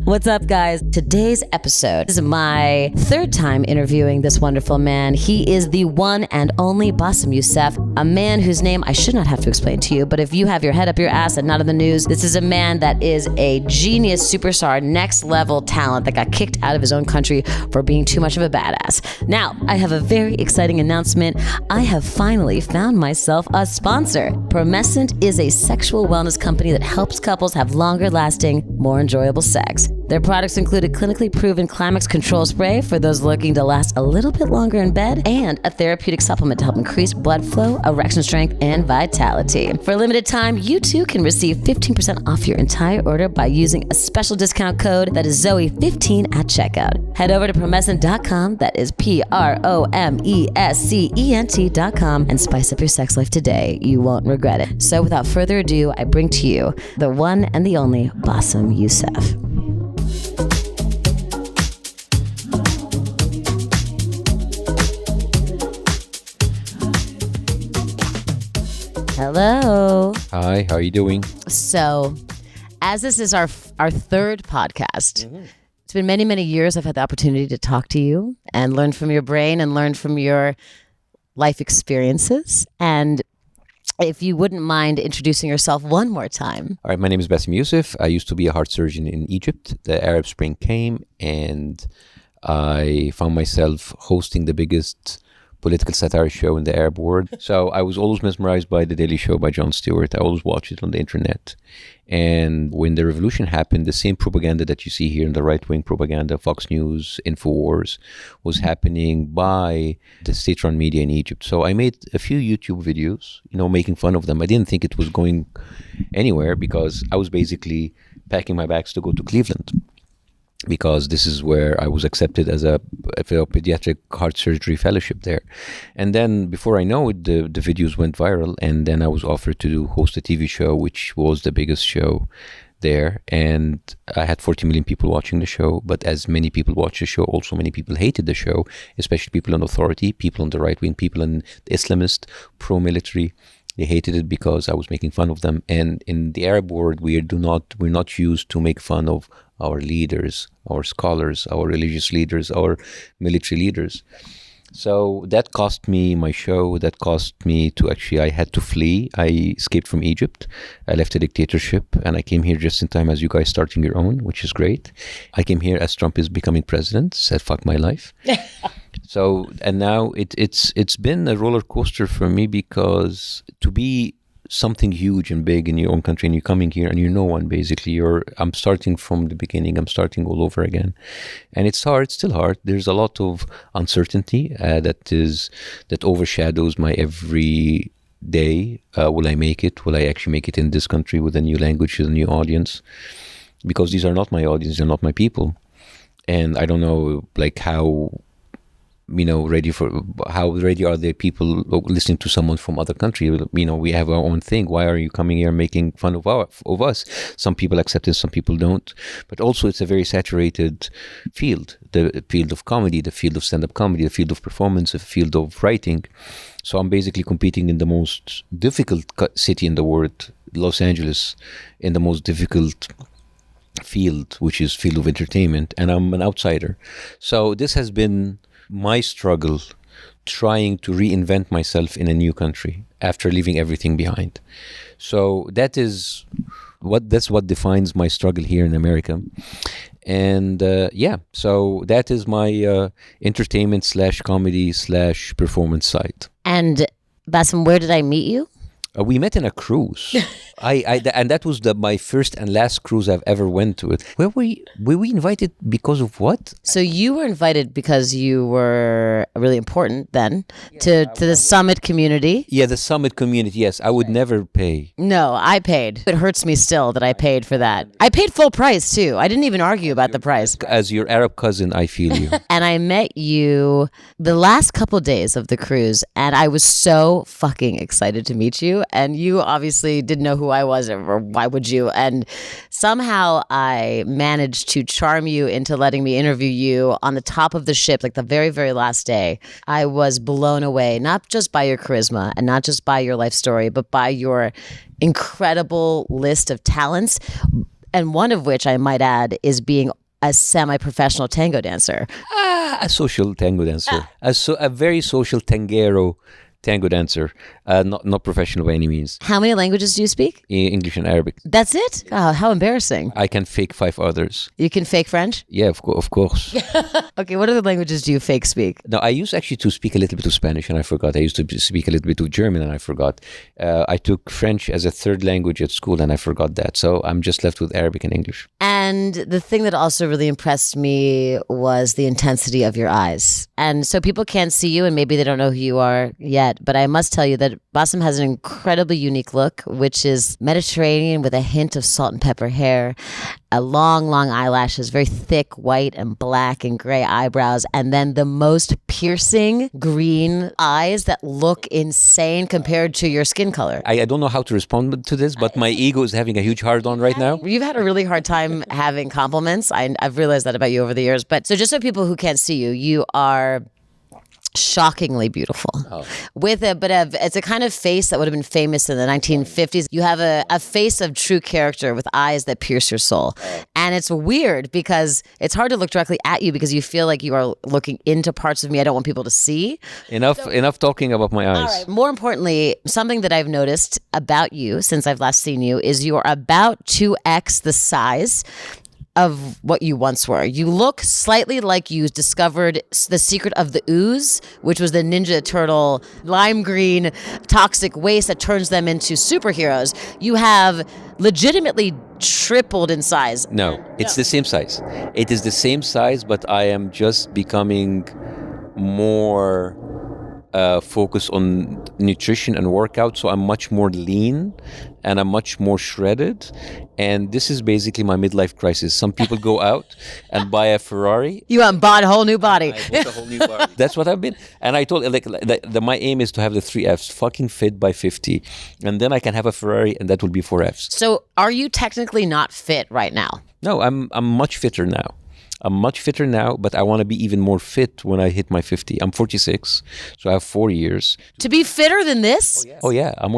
What's up, guys? Today's episode is my third time interviewing this wonderful man. He is the one and only Bassem Youssef, a man whose name I should not have to explain to you, but if you have your head up your ass and not in the news, this is a man that is a genius superstar, next level talent that got kicked out of his own country for being too much of a badass. Now, I have a very exciting announcement. I have finally found myself a sponsor. Promescent is a sexual wellness company that helps couples have longer lasting, more enjoyable sex. Their products include a clinically proven climax control spray for those looking to last a little bit longer in bed, and a therapeutic supplement to help increase blood flow, erection strength, and vitality. For a limited time, you too can receive 15% off your entire order by using a special discount code that is Zoe15 at checkout. Head over to promescent.com, that is PROMESCENT.com, and spice up your sex life today. You won't regret it. So without further ado, I bring to you the one and the only Bassem Youssef. Hello. Hi, how are you doing? So, as this is our third podcast, It's been many, many years I've had the opportunity to talk to you and learn from your brain and learn from your life experiences. And if you wouldn't mind introducing yourself one more time. All right, my name is Bassem Youssef. I used to be a heart surgeon in Egypt. The Arab Spring came and I found myself hosting the biggest political satire show in the Arab world. So I was always mesmerized by The Daily Show by Jon Stewart. I always watched it on the internet. And when the revolution happened, the same propaganda that you see here in the right-wing propaganda, Fox News, InfoWars, was happening by the state-run media in Egypt. So I made a few YouTube videos, making fun of them. I didn't think it was going anywhere because I was basically packing my bags to go to Cleveland, because this is where I was accepted as a pediatric heart surgery fellowship there. And then before I know it, the videos went viral, and then I was offered to host a TV show, which was the biggest show there. And I had 40 million people watching the show, but as many people watched the show, also many people hated the show, especially people in authority, people on the right wing, people in the Islamist, pro-military. They hated it because I was making fun of them. And in the Arab world, we're not used to make fun of our leaders, our scholars, our religious leaders, our military leaders. So that cost me my show. That cost me I had to flee. I escaped from Egypt. I left a dictatorship and I came here just in time as you guys starting your own, which is great. I came here as Trump is becoming president, said fuck my life. So, and now it's been a roller coaster for me, because to be something huge and big in your own country and you're coming here and you're no one, basically, I'm starting from the beginning. I'm starting all over again. And it's hard, it's still hard. There's a lot of uncertainty that overshadows my every day. Will I make it? Will I actually make it in this country with a new language, with a new audience? Because these are not my audience, they're not my people. And I don't know how ready are the people listening to someone from other country? We have our own thing. Why are you coming here making fun of us? Some people accept it, some people don't. But also it's a very saturated field, the field of comedy, the field of stand-up comedy, the field of performance, the field of writing. So I'm basically competing in the most difficult city in the world, Los Angeles, in the most difficult field, which is field of entertainment, and I'm an outsider. So this has been my struggle, trying to reinvent myself in a new country after leaving everything behind. So that's what defines my struggle here in America. And so that is my entertainment / comedy / performance side. And Bassem, where did I meet you? We met in a cruise. And that was my first and last cruise I've ever went to. It. Were we invited because of what? So you were invited because you were really important then to the Summit community. Yeah, the Summit community. Yes, I would never pay. No, I paid. It hurts me still that I paid for that. I paid full price too. I didn't even argue about the price. As your Arab cousin, I feel you. And I met you the last couple of days of the cruise, and I was so fucking excited to meet you. And you obviously didn't know who who I was, or why would you? And somehow I managed to charm you into letting me interview you on the top of the ship, like the very, very last day. I was blown away, not just by your charisma and not just by your life story, but by your incredible list of talents. And one of which, I might add, is being a semi-professional tango dancer. A social tango dancer. A very social tango dancer. Not professional by any means. How many languages do you speak? English and Arabic. That's it? Oh, how embarrassing. I can fake 5 others. You can fake French? Yeah, of course. Okay, what other languages do you fake speak? No, I used actually to speak a little bit of Spanish and I forgot. I used to speak a little bit of German and I forgot. I took French as a third language at school and I forgot that. So I'm just left with Arabic and English. And the thing that also really impressed me was the intensity of your eyes. And so people can't see you and maybe they don't know who you are yet, but I must tell you that Bassem has an incredibly unique look, which is Mediterranean with a hint of salt and pepper hair, a long eyelashes, very thick white and black and gray eyebrows, and then the most piercing green eyes that look insane compared to your skin color. I don't know how to respond to this, but my ego is having a huge hard-on right now. You've had a really hard time having compliments. I've realized that about you over the years. But so just so people who can't see you, you are shockingly beautiful. It's a kind of face that would have been famous in the 1950s. You have a face of true character with eyes that pierce your soul. And it's weird because it's hard to look directly at you because you feel like you are looking into parts of me I don't want people to see. Enough talking about my eyes. All right. More importantly, something that I've noticed about you since I've last seen you is you are about 2x the size of what you once were. You look slightly like you discovered the secret of the ooze, which was the Ninja Turtle lime green toxic waste that turns them into superheroes. You have legitimately tripled in size. No, it's the same size. It is the same size, but I am just becoming more focused on nutrition and workout, so I'm much more lean and I'm much more shredded, and this is basically my midlife crisis. Some people go out and buy a Ferrari. You want bought a whole new body. I bought a whole new body. That's what I've been, and I told my aim is to have the 3 Fs: fucking fit by 50, and then I can have a Ferrari, and that will be 4 Fs. So, are you technically not fit right now? No, I'm much fitter now. I'm much fitter now, but I want to be even more fit when I hit my 50. I'm 46, so I have 4 years to be fitter than this. Oh yeah, I'm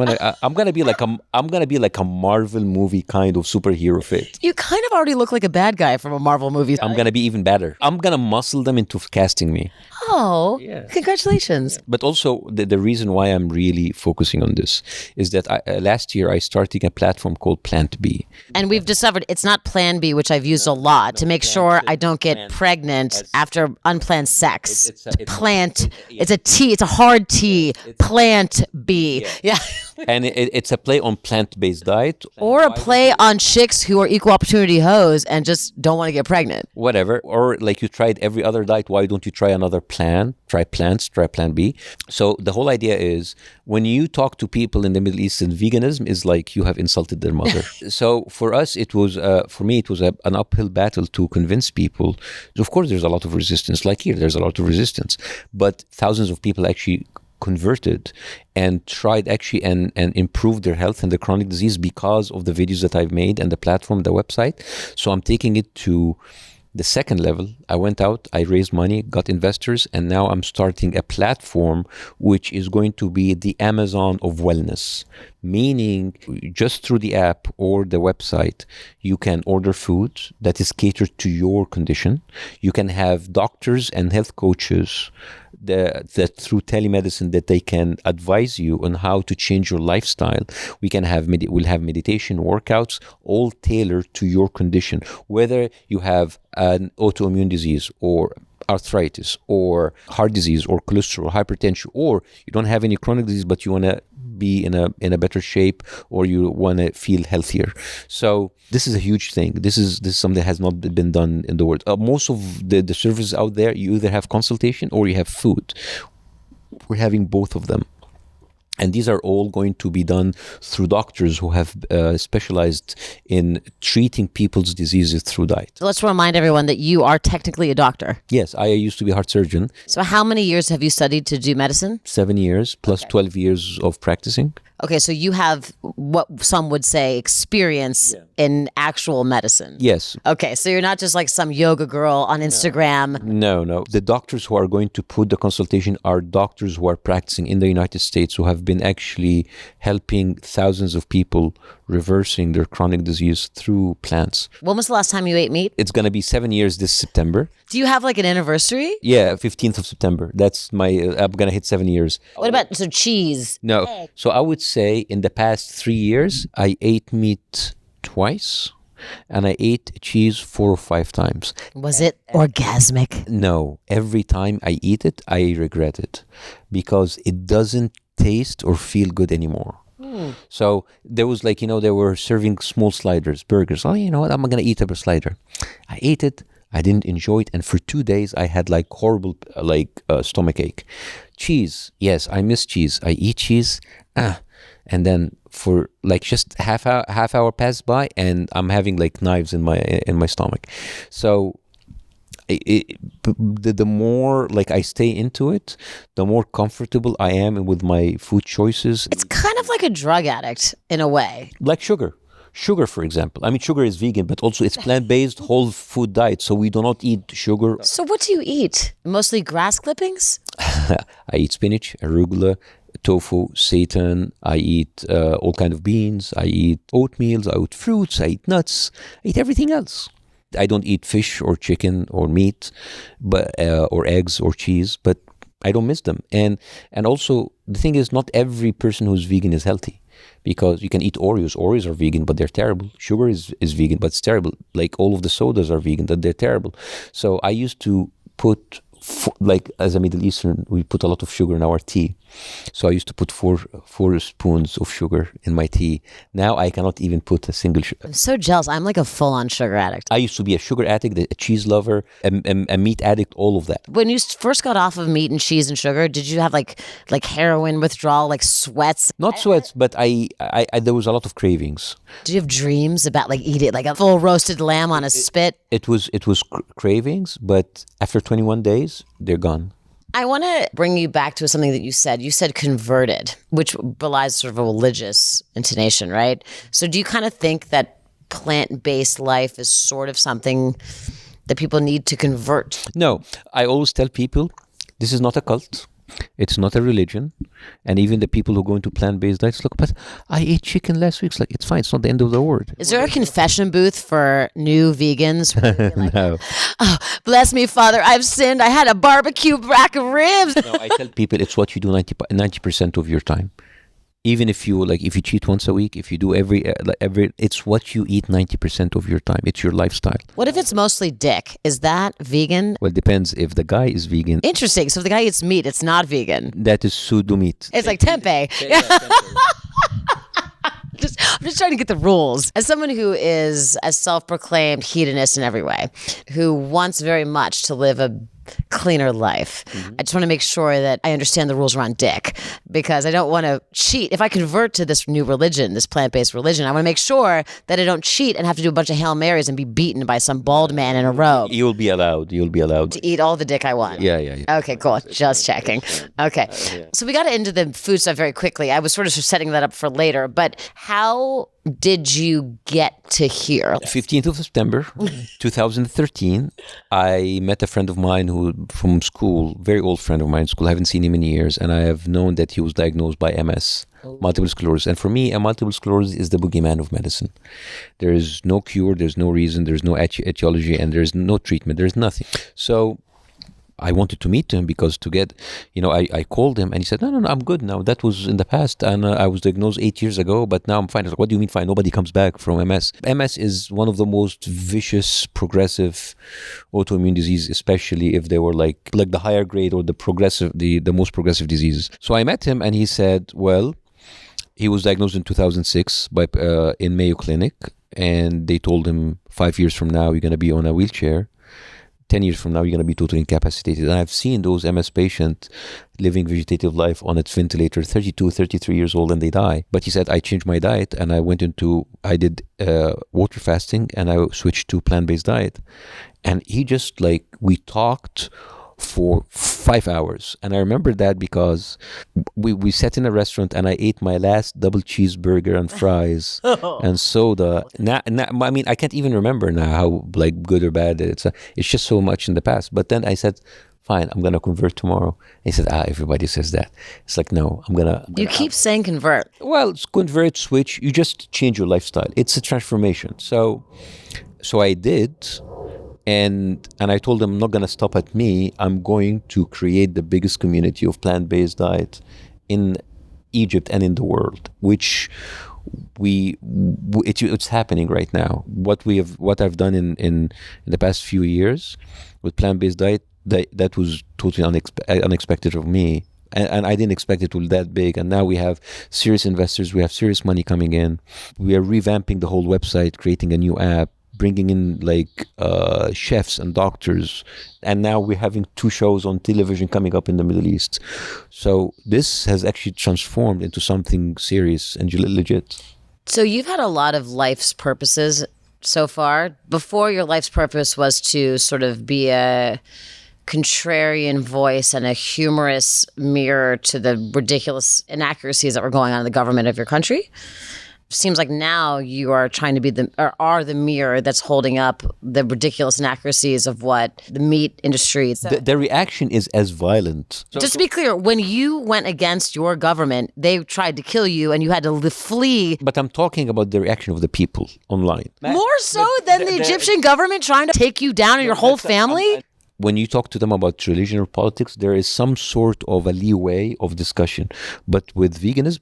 gonna be like a Marvel movie kind of superhero fit. You kind of already look like a bad guy from a Marvel movie. I'm gonna be even better. I'm gonna muscle them into casting me. Oh, yeah. Congratulations. But also, the reason why I'm really focusing on this is that last year I started a platform called Plant B. And we've discovered it's not Plan B, which I've used a lot to make sure I don't get pregnant after unplanned sex. It's a T. It's a hard T. Plant B. Yeah. And it's a play on plant-based diet. Or a play on chicks who are equal opportunity hoes and just don't want to get pregnant. Whatever. Or like you tried every other diet, why don't you try another plan? Try plants, try Plan B. So the whole idea is when you talk to people in the Middle East, and veganism is like you have insulted their mother. So for us, it was an uphill battle to convince people. Of course, there's a lot of resistance. Like here, there's a lot of resistance. But thousands of people actually converted and tried actually and improved their health and their chronic disease because of the videos that I've made and the platform, the website. So I'm taking it to the second level. I went out, I raised money, got investors, and now I'm starting a platform which is going to be the Amazon of wellness. Meaning, just through the app or the website, you can order food that is catered to your condition. You can have doctors and health coaches that through telemedicine that they can advise you on how to change your lifestyle. We'll have meditation workouts, all tailored to your condition, whether you have an autoimmune disease or arthritis or heart disease or cholesterol, hypertension, or you don't have any chronic disease but you want to be in a better shape or you want to feel healthier. So this is a huge thing. This is something that has not been done in the world. Most of the services out there, you either have consultation or you have food. We're having both of them. And these are all going to be done through doctors who have specialized in treating people's diseases through diet. So let's remind everyone that you are technically a doctor. Yes, I used to be a heart surgeon. So how many years have you studied to do medicine? 7 years plus 12 years of practicing. Okay, so you have what some would say experience in actual medicine. Yes. Okay, so you're not just like some yoga girl on Instagram. No. The doctors who are going to put the consultation are doctors who are practicing in the United States, who have been actually helping thousands of people reversing their chronic disease through plants. When was the last time you ate meat? It's going to be 7 years this September. Do you have like an anniversary? Yeah, 15th of September. That's I'm going to hit 7 years. What about cheese? No. So I would say in the past 3 years, I ate meat twice and I ate cheese 4 or 5 times. Was it orgasmic? No. Every time I eat it, I regret it because it doesn't taste or feel good anymore. So there was like, they were serving small sliders, burgers. Oh, you know what? I'm going to eat a slider. I ate it. I didn't enjoy it. And for 2 days, I had like horrible stomach ache. Cheese. Yes, I miss cheese. I eat cheese. And then for like just half hour passed by and I'm having like knives in my stomach. So the more like I stay into it, the more comfortable I am with my food choices. It's kind of like a drug addict in a way. Like sugar. Sugar, for example. I mean, sugar is vegan, but also it's plant-based whole food diet. So we do not eat sugar. So what do you eat? Mostly grass clippings? I eat spinach, arugula, tofu, seitan. I eat all kind of beans. I eat oatmeals. I eat fruits. I eat nuts. I eat everything else. I don't eat fish or chicken or meat, but or eggs or cheese, but I don't miss them. And also the thing is, not every person who's vegan is healthy, because you can eat Oreos. Oreos are vegan, but they're terrible. Sugar is vegan, but it's terrible. Like all of the sodas are vegan, but they're terrible. So I used to put, like as a Middle Eastern, we put a lot of sugar in our tea. So I used to put four spoons of sugar in my tea. Now I cannot even put a single I'm so jealous. I'm like a full-on sugar addict. I used to be a sugar addict, a cheese lover, a meat addict, all of that. When you first got off of meat and cheese and sugar, did you have like heroin withdrawal, like sweats? Not sweats, but I there was a lot of cravings. Did you have dreams about like eating like a full roasted lamb on a spit? It was cravings, but after 21 days, they're gone. I want to bring you back to something that you said. You said converted, which belies sort of a religious intonation, right? So do you kind of think that plant-based life is sort of something that people need to convert? No, I always tell people this is not a cult. It's not a religion. And even the people who go into plant-based diets, look, but I ate chicken last week. It's like, it's fine. It's not the end of the world. Is there a confession booth for new vegans? Like, no. Oh, bless me, Father. I've sinned. I had a barbecue rack of ribs. No, I tell people it's what you do 90% of your time. Even if you cheat once a week, if you do every, it's what you eat 90% of your time. It's your lifestyle. What if it's mostly dick? Is that vegan? Well, it depends if the guy is vegan. Interesting. So if the guy eats meat, it's not vegan. That is pseudo meat. It's like tempeh. I'm just trying to get the rules. As someone who is a self-proclaimed hedonist in every way, who wants very much to live a cleaner life, I just want to make sure that I understand the rules around dick, because I don't want to cheat. If I convert to this new religion, this plant-based religion, I want to make sure that I don't cheat and have to do a bunch of Hail Marys and be beaten by some bald man in a robe. You'll be allowed To eat all the dick I want. Yeah. Okay, cool. Just checking. Okay. So we got into the food stuff very quickly. I was sort of setting that up for later, but how did you get to here? 15th of September, 2013, I met a friend of mine from school, very old friend of mine in school. I haven't seen him in years, and I have known that he was diagnosed by MS, multiple sclerosis. And for me, a multiple sclerosis is the boogeyman of medicine. There is no cure, there's no reason, there's no etiology, and there's no treatment, there's nothing. So I wanted to meet him because I called him and he said, no, I'm good now. That was in the past, and I was diagnosed 8 years ago, but now I'm fine. I was like, what do you mean fine? Nobody comes back from MS. MS is one of the most vicious, progressive autoimmune disease, especially if they were like the higher grade or the most progressive diseases. So I met him and he said, well, he was diagnosed in 2006 in Mayo Clinic, and they told him 5 years from now, you're going to be on a wheelchair. 10 years from now, you're going to be totally incapacitated. And I've seen those MS patients living vegetative life on its ventilator, 32, 33 years old, and they die. But he said, I changed my diet and I did water fasting, and I switched to plant-based diet. And he just we talked for 5 hours. And I remember that because we sat in a restaurant and I ate my last double cheeseburger and fries and soda. Now, I mean, I can't even remember now how like good or bad it's just so much in the past. But then I said, fine, I'm going to convert tomorrow. He said, everybody says that. It's like, no, I'm going to... You keep saying convert. Well, it's convert, switch. You just change your lifestyle. It's a transformation. So I did, and I told them I'm not going to stop at me. I'm going to create the biggest community of plant-based diet in Egypt and in the world, which it's happening right now. What I've done in the past few years with plant-based diet, that was totally unexpected of me. And I didn't expect it to be that big. And now we have serious investors. We have serious money coming in. We are revamping the whole website, creating a new app, bringing in like chefs and doctors. And now we're having 2 shows on television coming up in the Middle East. So this has actually transformed into something serious and legit. So you've had a lot of life's purposes so far. Before, your life's purpose was to sort of be a contrarian voice and a humorous mirror to the ridiculous inaccuracies that were going on in the government of your country. Seems like now you are trying to be the mirror that's holding up the ridiculous inaccuracies of what the meat industry. The reaction is as violent. Just to be clear, when you went against your government, they tried to kill you and you had to flee. But I'm talking about the reaction of the people online. More so than the Egyptian government trying to take you down and your whole family? When you talk to them about religion or politics, there is some sort of a leeway of discussion. But with veganism,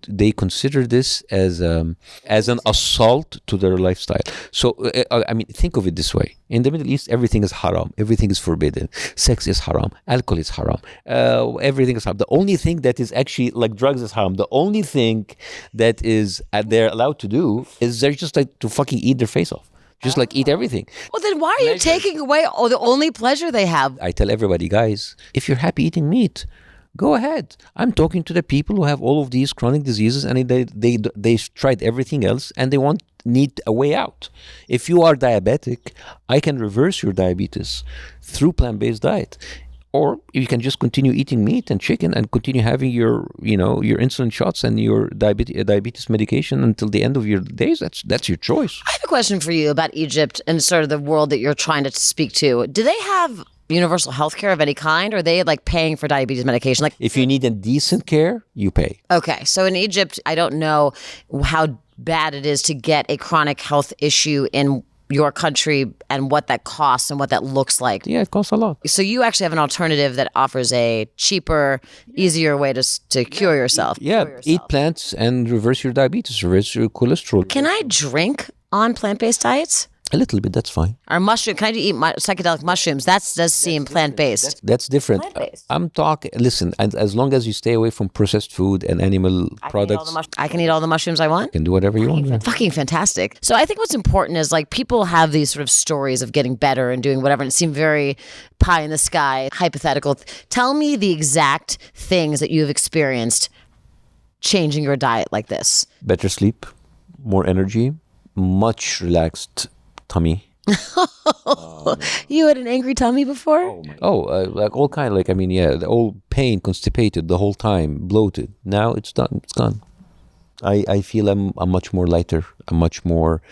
they consider this as an assault to their lifestyle. So, I mean, think of it this way. In the Middle East, everything is haram. Everything is forbidden. Sex is haram. Alcohol is haram. Everything is haram. The only thing that is actually, like drugs is haram. The only thing that is they're allowed to do is they're just like to fucking eat their face off. Just like eat everything. Well, then why are you taking away the only pleasure they have? I tell everybody, guys, if you're happy eating meat, go ahead. I'm talking to the people who have all of these chronic diseases and they tried everything else and they need a way out. If you are diabetic, I can reverse your diabetes through plant-based diet. Or you can just continue eating meat and chicken and continue having your insulin shots and your diabetes medication until the end of your days. That's your choice. I have a question for you about Egypt and sort of the world that you're trying to speak to. Do they have universal health care of any kind, or are they like paying for diabetes medication? Like, if you need a decent care, you pay. Okay, so in Egypt, I don't know how bad it is to get a chronic health issue in your country and what that costs and what that looks like. Yeah, it costs a lot. So you actually have an alternative that offers a cheaper, easier way to cure yourself. Yeah, eat plants and reverse your diabetes, reverse your cholesterol. Can I drink on plant-based diets? A little bit, that's fine. Or mushroom? Can I eat psychedelic mushrooms? That does seem plant-based. That's different. Plant-based. I'm talking. Listen, as long as you stay away from processed food and animal products, I can eat all the mushrooms I want. You can do whatever you want. Fucking fantastic. So I think what's important is like people have these sort of stories of getting better and doing whatever, and it seemed very pie in the sky, hypothetical. Tell me the exact things that you've experienced changing your diet like this. Better sleep, more energy, much relaxed tummy. You had an angry tummy before? Like all kind. Like, I mean, yeah, the all pain, constipated the whole time, bloated. Now it's done. It's gone. I feel I'm much more lighter. I'm much more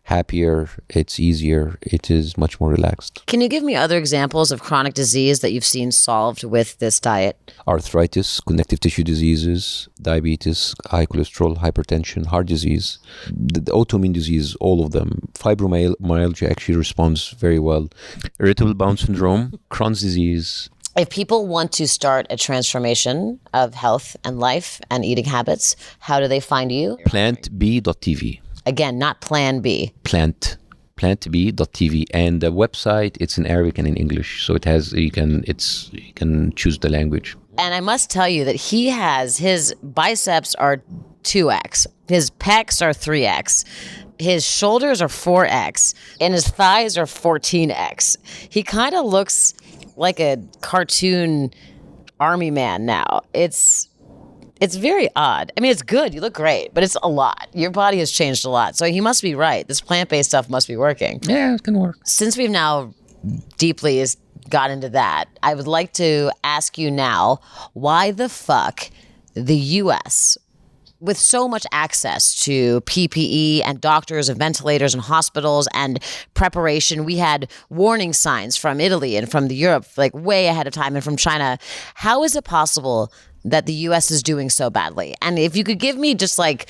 happier. It's easier. It is much more relaxed. Can you give me other examples of chronic disease that you've seen solved with this diet? Arthritis, connective tissue diseases, diabetes, high cholesterol, hypertension, heart disease, the autoimmune disease, all of them. Fibromyalgia actually responds very well. Irritable bowel syndrome, Crohn's disease. If people want to start a transformation of health and life and eating habits, how do they find you? plantb.tv. Again, not Plan B. plantb.tv, and the website, it's in Arabic and in English, so it has you can choose the language. And I must tell you that he has his biceps are 2x, his pecs are 3x. His shoulders are 4x and his thighs are 14x. He kind of looks like a cartoon army man now. It's very odd. I mean, it's good. You look great, but it's a lot. Your body has changed a lot. So he must be right. This plant-based stuff must be working. Yeah, it can work. Since we've now deeply got into that, I would like to ask you now, why the fuck the U.S., with so much access to PPE and doctors and ventilators and hospitals and preparation, we had warning signs from Italy and from the Europe like way ahead of time and from China. How is it possible that the U.S. is doing so badly? And if you could give me just like,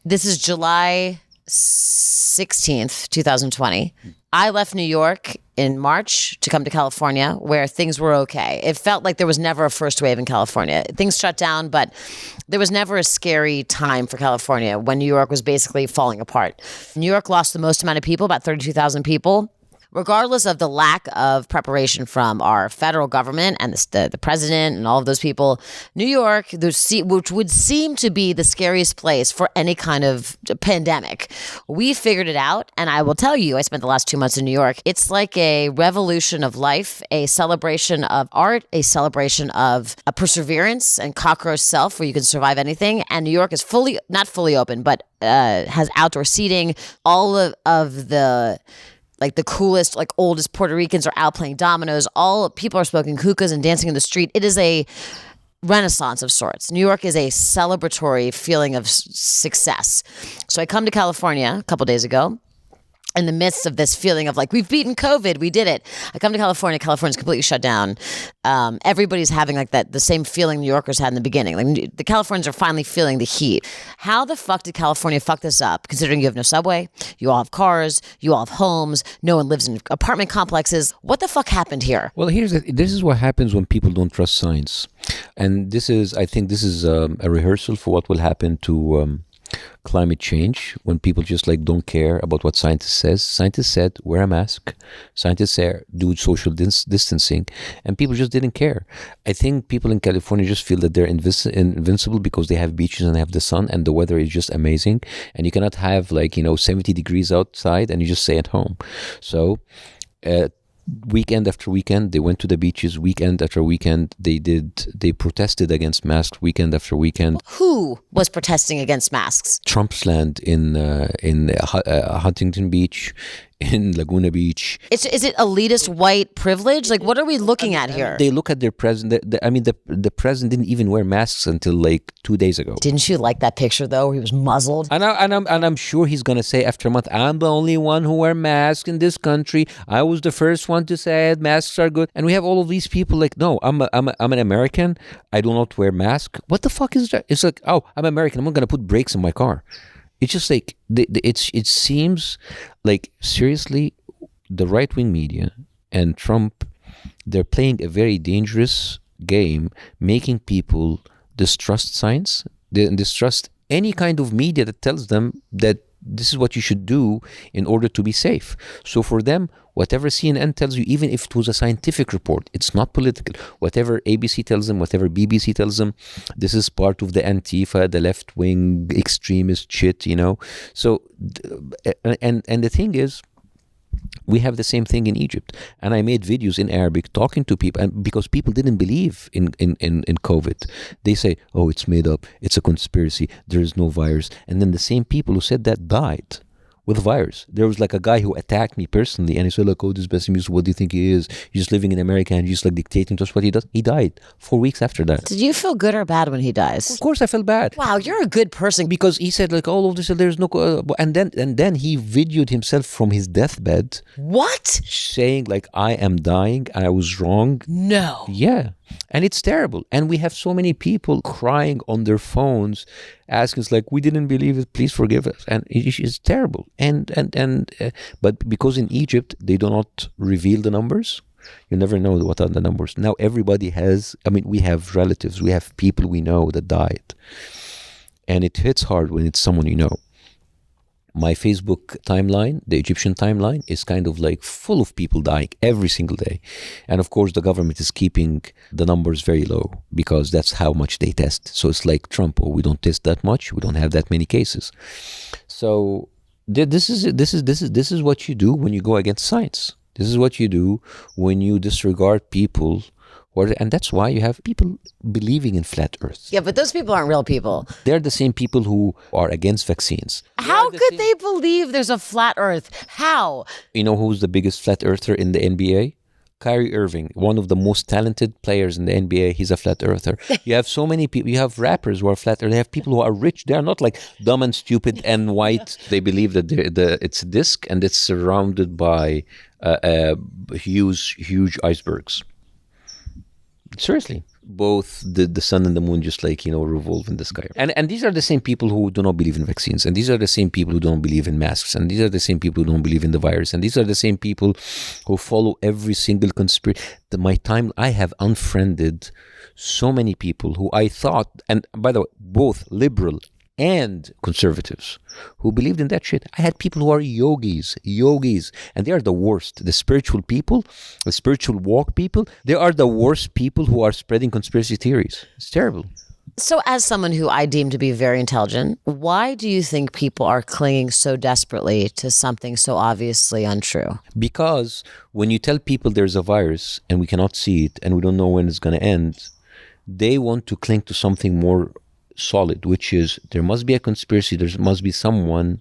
this is July 16th, 2020. I left New York in March to come to California where things were okay. It felt like there was never a first wave in California. Things shut down, but there was never a scary time for California when New York was basically falling apart. New York lost the most amount of people, about 32,000 people. Regardless of the lack of preparation from our federal government and the president and all of those people, New York, which would seem to be the scariest place for any kind of pandemic, we figured it out. And I will tell you, I spent the last 2 months in New York. It's like a revolution of life, a celebration of art, a celebration of a perseverance and cockroach self where you can survive anything. And New York is not fully open, but has outdoor seating. All of the like the coolest, like oldest Puerto Ricans are out playing dominoes. All people are smoking hookahs and dancing in the street. It is a renaissance of sorts. New York is a celebratory feeling of success. So I come to California a couple days ago. In the midst of this feeling of like, we've beaten COVID, we did it. I come to California, California's completely shut down. Everybody's having like the same feeling New Yorkers had in the beginning. Like the Californians are finally feeling the heat. How the fuck did California fuck this up? Considering you have no subway, you all have cars, you all have homes, no one lives in apartment complexes. What the fuck happened here? Well, this is what happens when people don't trust science. And I think this is a rehearsal for what will happen to climate change when people just like don't care about what scientists says. Scientists said wear a mask. Scientists said do social distancing, and people just didn't care. I think people in California just feel that they're invincible because they have beaches and they have the sun and the weather is just amazing, and you cannot have 70 degrees outside and you just stay at home. So weekend after weekend they went to the beaches. Weekend after weekend they protested against masks. Weekend after weekend. Who was protesting against masks? Trump's land in Huntington Beach, in Laguna Beach. Is it elitist white privilege? Like, what are we looking at here? They look at their president. The president didn't even wear masks until like 2 days ago. Didn't you like that picture though, where he was muzzled? And I'm sure he's gonna say after a month, I'm the only one who wear masks in this country. I was the first one to say it. Masks are good. And we have all of these people like, no, I'm an American. I do not wear mask. What the fuck is that? It's like, oh, I'm American. I'm not gonna put brakes in my car. It's just like it seems like seriously the right-wing media and Trump, they're playing a very dangerous game, making people distrust science, they distrust any kind of media that tells them that this is what you should do in order to be safe. So for them, whatever CNN tells you, even if it was a scientific report, it's not political. Whatever ABC tells them, whatever BBC tells them, this is part of the Antifa, the left-wing extremist shit, So, and the thing is, we have the same thing in Egypt. And I made videos in Arabic talking to people, and because people didn't believe in COVID. They say, oh, it's made up, it's a conspiracy, there is no virus. And then the same people who said that died with virus. There was like a guy who attacked me personally, and he said, like, oh, this Bassem Youssef, what do you think he is? He's just living in America and he's just like dictating to us what he does. He died 4 weeks after that. Did you feel good or bad when he dies? Of course I felt bad. Wow, you're a good person. Because he said like all of this, there's no, and then he videoed himself from his deathbed. What? Saying like, I am dying, I was wrong. No. Yeah. And it's terrible. And we have so many people crying on their phones, asking us like, we didn't believe it, please forgive us. And it's terrible. But because in Egypt, they do not reveal the numbers, you never know what are the numbers. Now everybody we have relatives, we have people we know that died. And it hits hard when it's someone you know. My Facebook timeline, the Egyptian timeline, is kind of like full of people dying every single day. And of course, the government is keeping the numbers very low because that's how much they test. So it's like Trump, we don't test that much, we don't have that many cases. So this is what you do when you go against science. This is what you do when you disregard people. And that's why you have people believing in flat earth. Yeah, but those people aren't real people. They're the same people who are against vaccines. How could they believe there's a flat earth? How? You know who's the biggest flat earther in the NBA? Kyrie Irving, one of the most talented players in the NBA, he's a flat earther. You have so many people. You have rappers who are flat earthers. You have people who are rich. They are not like dumb and stupid and white. They believe that it's a disc and it's surrounded by huge icebergs. Seriously. Both the sun and the moon just like, revolve in the sky. And these are the same people who do not believe in vaccines. And these are the same people who don't believe in masks. And these are the same people who don't believe in the virus. And these are the same people who follow every single conspiracy. I have unfriended so many people who I thought, and by the way, both liberal and conservatives who believed in that shit. I had people who are yogis, and they are the worst. The spiritual people, the spiritual walk people, they are the worst people who are spreading conspiracy theories. It's terrible. So as someone who I deem to be very intelligent, why do you think people are clinging so desperately to something so obviously untrue? Because when you tell people there's a virus and we cannot see it and we don't know when it's going to end, they want to cling to something more solid, which is there must be a conspiracy, there must be someone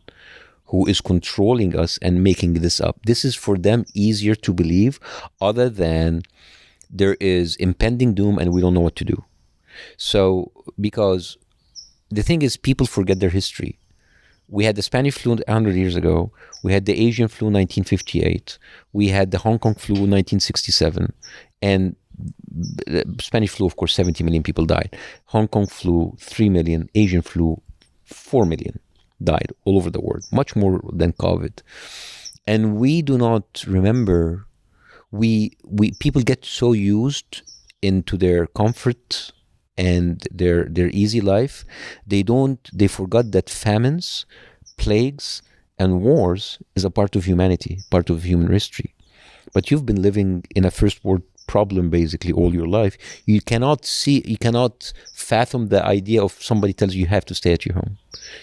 who is controlling us and making this up. This is for them easier to believe, other than there is impending doom and we don't know what to do. So, because the thing is, people forget their history. We had the Spanish flu 100 years ago, we had the Asian flu 1958, we had the Hong Kong flu 1967, and the Spanish flu, of course, 70 million people died. Hong Kong flu, 3 million. Asian flu, 4 million died all over the world, much more than COVID. And we do not remember, people get so used into their comfort and their easy life, they forgot that famines, plagues, and wars is a part of humanity, part of human history. But you've been living in a first world problem basically all your life. You cannot fathom the idea of somebody tells you have to stay at your home.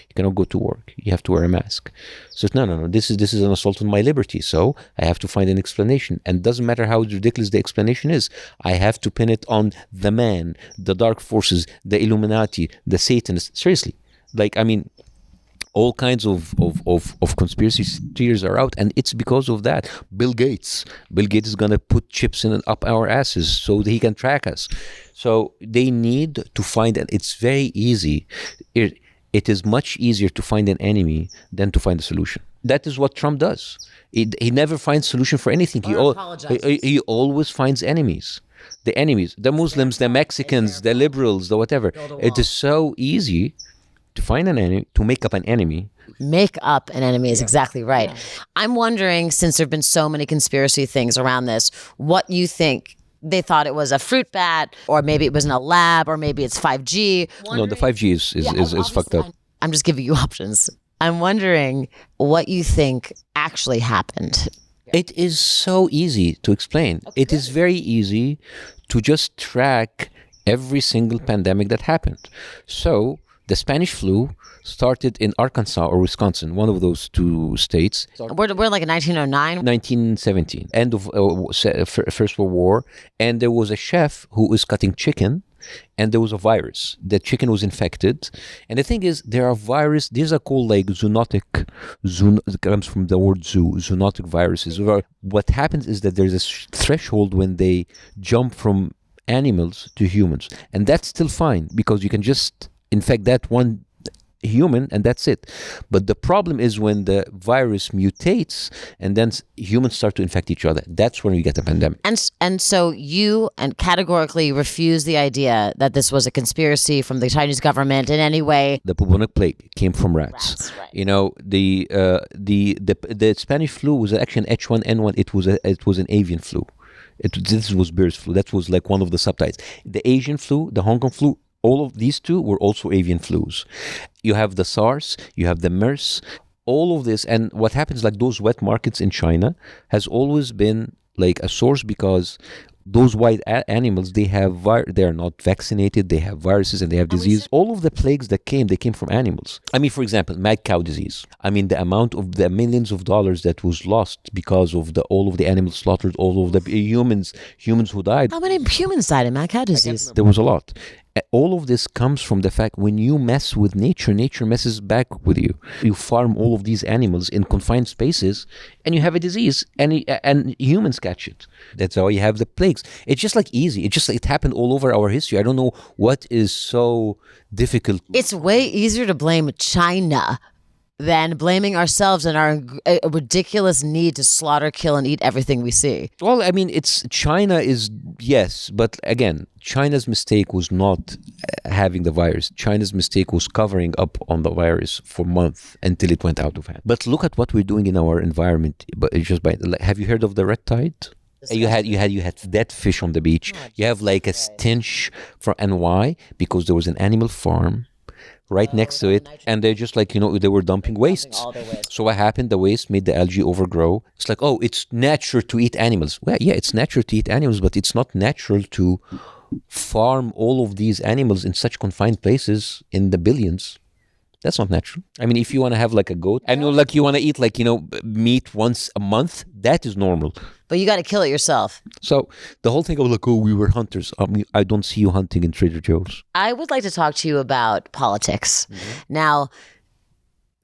You cannot go to work. You have to wear a mask. So no. This is an assault on my liberty. So I have to find an explanation. And it doesn't matter how ridiculous the explanation is. I have to pin it on the man, the dark forces, the Illuminati, the Satanists. Seriously. All kinds of conspiracy theories are out, and it's because of that. Bill Gates is going to put chips up our asses so that he can track us. So they need to find, and it's very easy. It is much easier to find an enemy than to find a solution. That is what Trump does. He never finds solution for anything. He always finds enemies. The enemies, the Muslims, the Mexicans, the liberals, the whatever. It is so easy to find an enemy, to make up an enemy. Make up an enemy is exactly right. Yeah. I'm wondering, since there have been so many conspiracy things around this, what you think. They thought it was a fruit bat, or maybe it was in a lab, or maybe it's 5G. No, the 5G is fucked up. I'm just giving you options. I'm wondering what you think actually happened. It is so easy to explain. Okay. It is very easy to just track every single pandemic that happened. So the Spanish flu started in Arkansas or Wisconsin, one of those two states. We're like in 1909? 1917, end of First World War. And there was a chef who was cutting chicken, and there was a virus. The chicken was infected. And the thing is, there are viruses, these are called like zoonotic, it comes from the word zoo, zoonotic viruses. What happens is that there's a threshold when they jump from animals to humans. And that's still fine, because you can just infect that one human and that's it. But the problem is when the virus mutates and then humans start to infect each other. That's when you get a pandemic. And so you categorically refuse the idea that this was a conspiracy from the Chinese government in any way. The bubonic plague came from rats. Right. The Spanish flu was actually an H1N1. It was an avian flu. This was birds flu. That was like one of the subtypes. The Asian flu, the Hong Kong flu, all of these two were also avian flus. You have the SARS, you have the MERS, all of this. And what happens, like those wet markets in China has always been like a source, because those wild animals, they are not vaccinated, they have viruses and they have disease. All of the plagues that came, they came from animals. For example, mad cow disease. The amount of the millions of dollars that was lost because of all of the animals slaughtered, all of the humans who died. How many humans died in mad cow disease? There was a lot. All of this comes from the fact when you mess with nature, nature messes back with you. You farm all of these animals in confined spaces and you have a disease and humans catch it. That's how you have the plagues. It's just like easy. It happened all over our history. I don't know what is so difficult. It's way easier to blame China than blaming ourselves and our ridiculous need to slaughter, kill, and eat everything we see. Well, I mean, China is, yes, but again, China's mistake was not having the virus. China's mistake was covering up on the virus for months until it went out of hand. But look at what we're doing in our environment. But it's just have you heard of the red tide? You had dead fish on the beach. You have like a stench from, and why? Because there was an animal farm right next to it, and they're just like, they were dumping waste. So what happened? The waste made the algae overgrow. It's like, oh, it's natural to eat animals. Well, yeah, it's natural to eat animals, but it's not natural to farm all of these animals in such confined places in the billions. That's not natural. I mean, if you want to have like a goat and you want to eat meat once a month, that is normal. But you got to kill it yourself. So the whole thing of like, oh, we were hunters. I mean, I don't see you hunting in Trader Joe's. I would like to talk to you about politics. Now,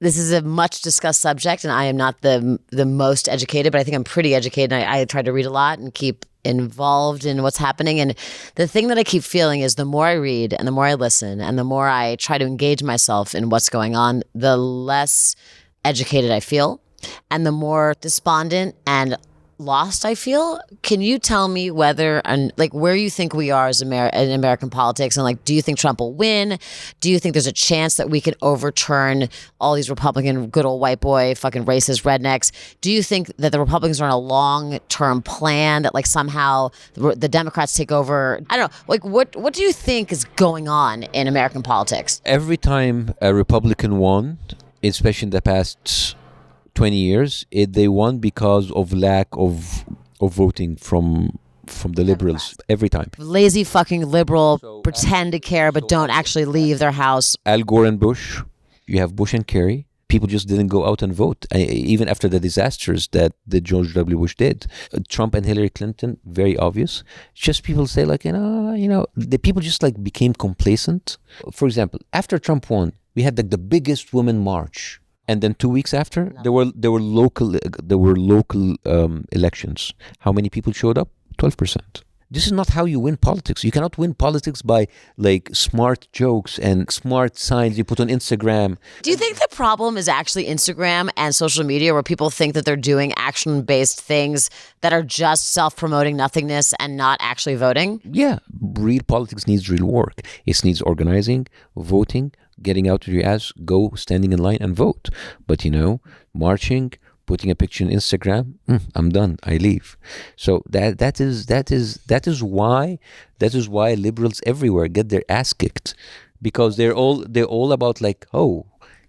this is a much discussed subject, and I am not the most educated, but I think I'm pretty educated. And I try to read a lot and keep involved in what's happening. And the thing that I keep feeling is the more I read and the more I listen and the more I try to engage myself in what's going on, the less educated I feel and the more despondent and lost I feel. Can you tell me whether and where you think we are as in American politics, and do you think Trump will win? Do you think there's a chance that we can overturn all these Republican good old white boy fucking racist rednecks? Do you think that the Republicans are on a long-term plan that somehow the Democrats take over? I don't know. What do you think is going on in American politics? Every time a Republican won, especially in the past 20 years, they won because of lack of voting from the liberals every time. Lazy fucking liberal, pretend to care but don't actually leave their house. Al Gore and Bush, you have Bush and Kerry. People just didn't go out and vote, even after the disasters that George W. Bush did. Trump and Hillary Clinton, very obvious. Just people say the people just became complacent. For example, after Trump won, we had the biggest women march. And then 2 weeks after, there were local elections. How many people showed up? 12%. This is not how you win politics. You cannot win politics by smart jokes and smart signs you put on Instagram. Do you think the problem is actually Instagram and social media, where people think that they're doing action-based things that are just self-promoting nothingness and not actually voting? Yeah, real politics needs real work. It needs organizing, voting, getting out of your ass, go standing in line and vote. But marching, putting a picture on Instagram, I'm done, I leave. So that is why liberals everywhere get their ass kicked, because they're all about oh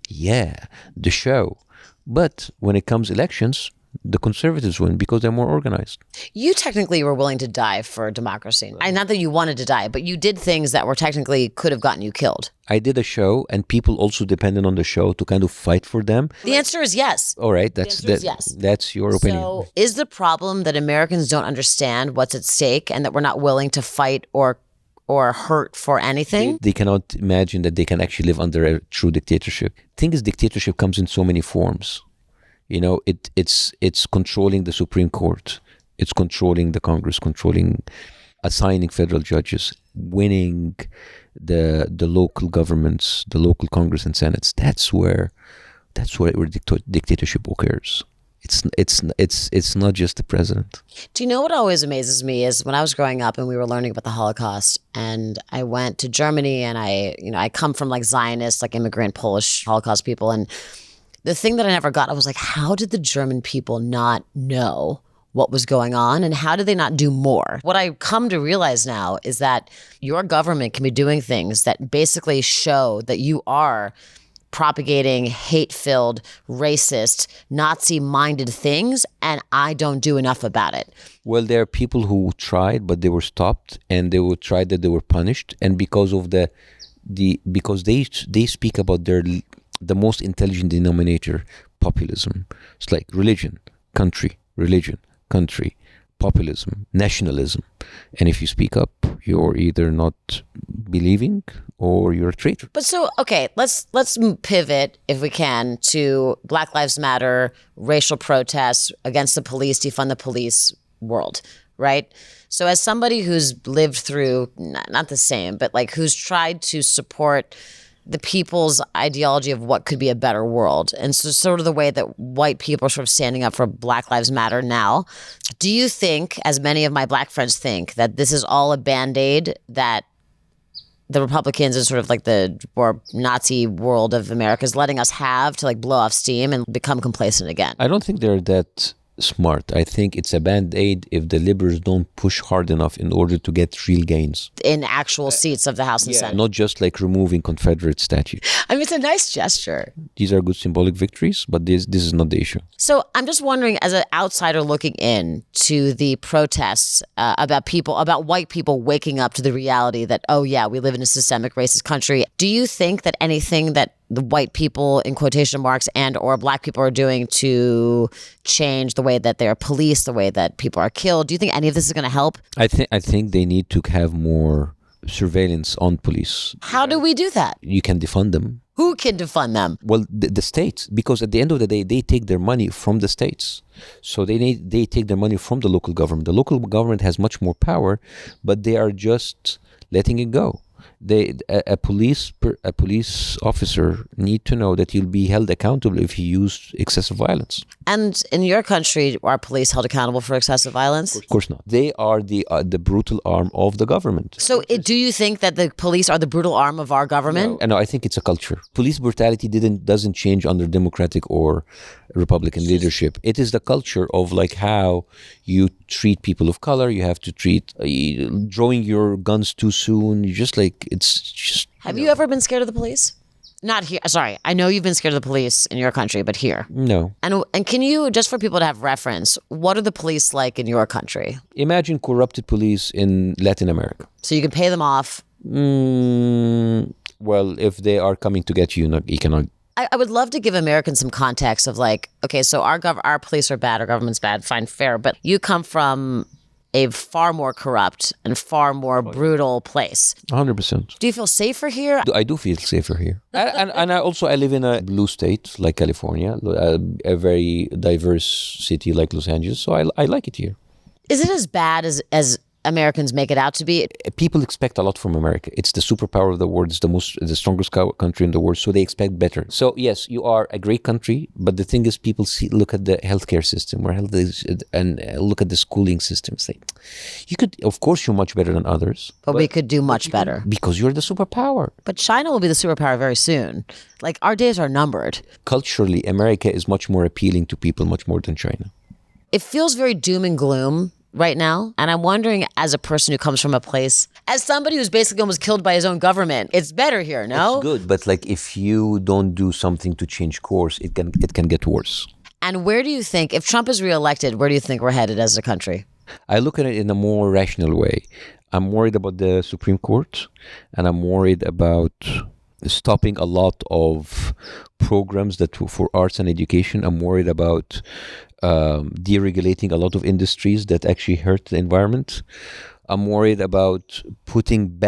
yeah, the show. But when it comes elections, the conservatives win because they're more organized. You technically were willing to die for democracy. And not that you wanted to die, but you did things that were technically could have gotten you killed. I did a show, and people also depended on the show to kind of fight for them. The answer is yes. All right, that's your opinion. So is the problem that Americans don't understand what's at stake and that we're not willing to fight or hurt for anything? They cannot imagine that they can actually live under a true dictatorship. The thing is, dictatorship comes in so many forms. It's controlling the Supreme Court. It's controlling the Congress, assigning federal judges, winning the local governments, the local Congress and Senates. That's where dictatorship occurs. It's not just the president. Do you know what always amazes me is when I was growing up and we were learning about the Holocaust, and I went to Germany, and I come from Zionist, immigrant Polish Holocaust people, and the thing that I never got, I was how did the German people not know what was going on, and how did they not do more? What I come to realize now is that your government can be doing things that basically show that you are propagating hate-filled, racist, Nazi-minded things, and I don't do enough about it. Well, there are people who tried, but they were stopped, and they were tried that they were punished, and because of because they speak about the most intelligent denominator, populism. It's religion, country, populism, nationalism. And if you speak up, you're either not believing or you're a traitor. But so, okay, let's pivot, if we can, to Black Lives Matter, racial protests against the police, defund the police world, right? So as somebody who's lived through, not the same, but like who's tried to support the people's ideology of what could be a better world, and so sort of the way that white people are sort of standing up for Black Lives Matter now, do you think, as many of my Black friends think, that this is all a Band-Aid that the Republicans and sort of like the more Nazi world of America is letting us have to like blow off steam and become complacent again? I don't think they're that smart. I think it's a Band-Aid if the liberals don't push hard enough in order to get real gains. In actual seats of the House and Senate. Not just like removing Confederate statues. I mean, it's a nice gesture. These are good symbolic victories, but this is not the issue. So I'm just wondering, as an outsider looking in to the protests about white people waking up to the reality that, oh yeah, we live in a systemic racist country. Do you think that anything that the white people, in quotation marks, and or Black people are doing to change the way that they're policed, the way that people are killed, do you think any of this is going to help? I think they need to have more surveillance on police. How do we do that? You can defund them. Who can defund them? Well, the states, because at the end of the day, they take their money from the states. So they take their money from the local government. The local government has much more power, but they are just letting it go. A police officer need to know that he'll be held accountable if he used excessive violence. And in your country, are police held accountable for excessive violence? Of course not. They are the brutal arm of the government. So do you think that the police are the brutal arm of our government? No, I think it's a culture. Police brutality doesn't change under Democratic or Republican leadership. It is the culture of like how you treat people of color. You have to treat drawing your guns too soon. You just like it's just. Have you ever been scared of the police? Not here. Sorry, I know you've been scared of the police in your country, but here. No. And can you, just for people to have reference, what are the police like in your country? Imagine corrupted police in Latin America. So you can pay them off. Well, if they are coming to get you, you cannot. I would love to give Americans some context of like, okay, so our police are bad, our government's bad, fine, fair, but you come from a far more corrupt and far more brutal place. 100%. Do you feel safer here? I do feel safer here. and I live in a blue state like California, a very diverse city like Los Angeles, so I like it here. Is it as bad as Americans make it out to be? People expect a lot from America. It's the superpower of the world. It's the strongest country in the world. So they expect better. So yes, you are a great country, but the thing is, people look at the healthcare system, where health is, and look at the schooling system. Say, you could, of course, you're much better than others, but we could do much better because you're the superpower. But China will be the superpower very soon. Like our days are numbered. Culturally, America is much more appealing to people, much more than China. It feels very doom and gloom right now. And I'm wondering, as a person who comes from a place, as somebody who's basically almost killed by his own government, it's better here, no? It's good, but like if you don't do something to change course, it can get worse. And where do you think, if Trump is reelected, where do you think we're headed as a country? I look at it in a more rational way. I'm worried about the Supreme Court, and I'm worried about stopping a lot of programs that for arts and education. I'm worried about deregulating a lot of industries that actually hurt the environment. I'm worried about putting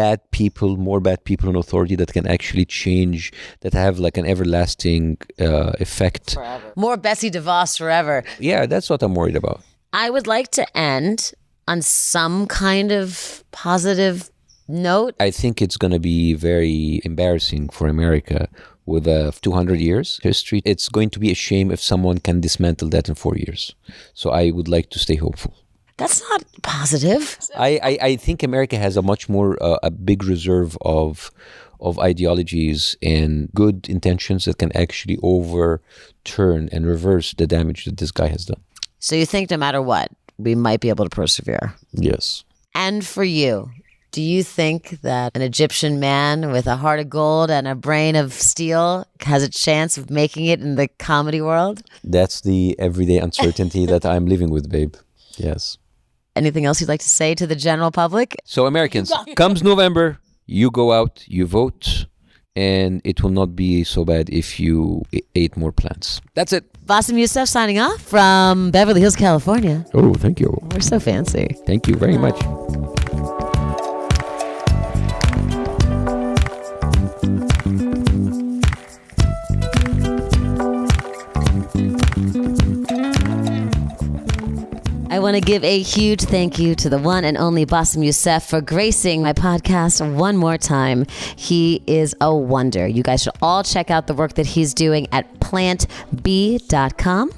more bad people in authority that can actually change, that have like an everlasting effect. Forever. More Betsy DeVos forever. Yeah, that's what I'm worried about. I would like to end on some kind of positive note. I think it's going to be very embarrassing for America with 200 years history. It's going to be a shame if someone can dismantle that in 4 years. So I would like to stay hopeful. That's not positive. I think America has a much more, a big reserve of ideologies and good intentions that can actually overturn and reverse the damage that this guy has done. So you think no matter what, we might be able to persevere? Yes. And for you, do you think that an Egyptian man with a heart of gold and a brain of steel has a chance of making it in the comedy world? That's the everyday uncertainty that I'm living with, babe. Yes. Anything else you'd like to say to the general public? So Americans, comes November, you go out, you vote, and it will not be so bad if you ate more plants. That's it. Bassem Youssef signing off from Beverly Hills, California. Oh, thank you. We're so fancy. Thank you very much. I want to give a huge thank you to the one and only Bassem Youssef for gracing my podcast one more time. He is a wonder. You guys should all check out the work that he's doing at plantb.com.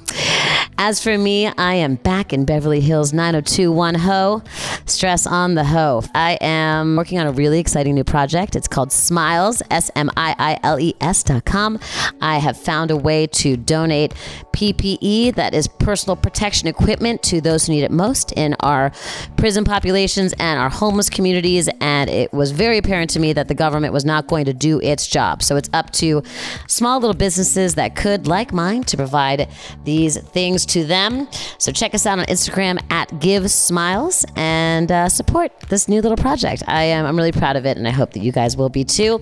As for me, I am back in Beverly Hills 9021 Ho. Stress on the Ho. I am working on a really exciting new project. It's called Smiles, SMIILES.com. I have found a way to donate PPE, that is personal protection equipment, to those who need it most in our prison populations and our homeless communities. And it was very apparent to me that the government was not going to do its job. So it's up to small little businesses that could, like mine, to provide these things to them. So check us out on Instagram at Give Smiles and support this new little project. I'm really proud of it, and I hope that you guys will be too.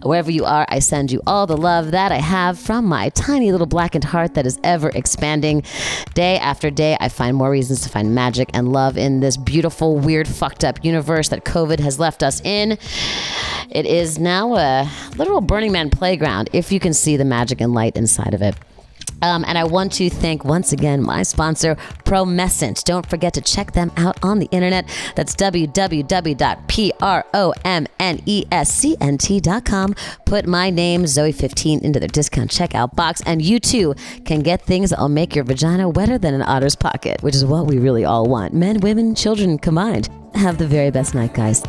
Wherever you are, I send you all the love that I have from my tiny little blackened heart that is ever expanding. Day after day, I find more reasons to find magic and love in this beautiful, weird, fucked up universe that COVID has left us in. It is now a literal Burning Man playground, if you can see the magic and light inside of it. And I want to thank once again my sponsor, Promescent. Don't forget to check them out on the internet. That's www.promnescent.com. Put my name, Zoe15, into their discount checkout box, and you too can get things that will make your vagina wetter than an otter's pocket, which is what we really all want. Men, women, children combined. Have the very best night, guys.